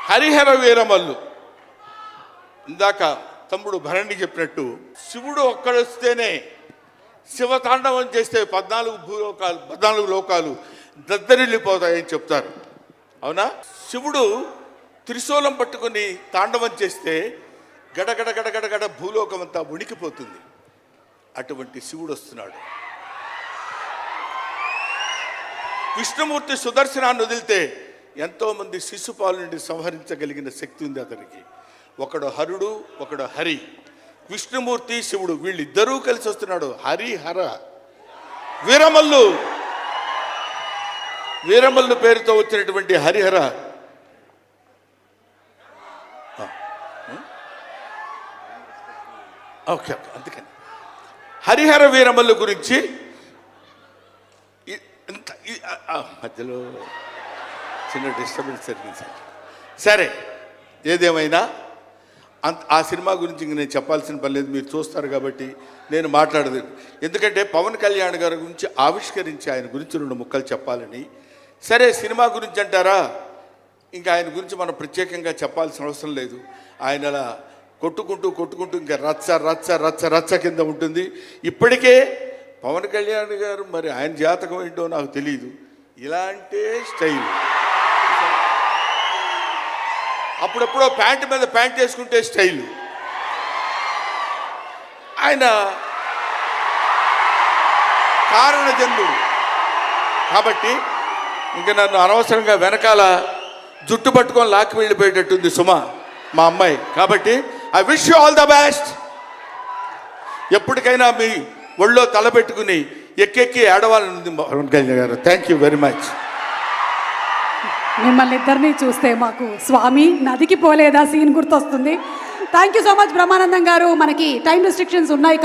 హరిహర వీరమల్లు. ఇందాక తమ్ముడు భరణి చెప్పినట్టు శివుడు ఒక్కడొస్తేనే శివతాండవం చేస్తే 14 లోకాలు దద్దరిల్లిపోతాయని చెప్తారు. అవునా? శివుడు త్రిశూలం పట్టుకుని తాండవం చేస్తే గడగడ గడగడగడ భూలోకం అంతా ఉణికిపోతుంది. అటువంటి శివుడు వస్తున్నాడు. విష్ణుమూర్తి సుదర్శనాన్ని వదిలితే ఎంతోమంది శిశుపాలుని సంహరించగలిగిన శక్తి ఉంది అతనికి. ఒకడు హరుడు, ఒకడు హరి. విష్ణుమూర్తి శివుడు వీళ్ళిద్దరూ కలిసి వస్తున్నాడు. హరిహర వీరమల్లు పేరుతో వచ్చినటువంటి హరిహర ఓకే అందుకని హరిహర వీరమల్లు గురించి మధ్యలో చిన్న డిస్టర్బెన్స్ జరిగింది. సరే, ఏదేమైనా ఆ సినిమా గురించి ఇంక నేను చెప్పాల్సిన పని లేదు, మీరు చూస్తారు కాబట్టి నేను మాట్లాడదు. ఎందుకంటే పవన్ కళ్యాణ్ గారి గురించి ఆవిష్కరించి ఆయన గురించి 2 ముక్కలు చెప్పాలని. సరే, సినిమా గురించి అంటారా, ఇంకా ఆయన గురించి మనం ప్రత్యేకంగా చెప్పాల్సిన అవసరం లేదు. ఆయన అలా కొట్టుకుంటూ ఇంకా రచ్చ రచ్చ రచ్చ రచ్చ కింద ఉంటుంది. ఇప్పటికే పవన్ కళ్యాణ్ గారు మరి ఆయన జాతకం ఏంటో నాకు తెలియదు, ఇలాంటి స్టైల్. అప్పుడెప్పుడో ప్యాంటు మీద ప్యాంట్ వేసుకుంటే స్టైలు. ఆయన కారణ జన్ముడు కాబట్టి ఇంకా నన్ను అనవసరంగా వెనకాల జుట్టు పట్టుకొని లాక్కి వెళ్ళిపోయేటట్టుంది సుమ మా అమ్మాయి. కాబట్టి I wish you all the best. ఎప్పటికైనా మీ ఒళ్ళో తలపెట్టుకుని ఎక్కెక్కి ఏడవాలని పవన్ కళ్యాణ్ గారు. Thank you very much. మిమ్మల్ని ఇద్దరిని చూస్తే మాకు స్వామి నదికి పోలేదా సీన్ గుర్తొస్తుంది. Thank you so much Brahmanandam గారు. మనకి టైం రెస్ట్రిక్షన్స్ ఉన్నాయి.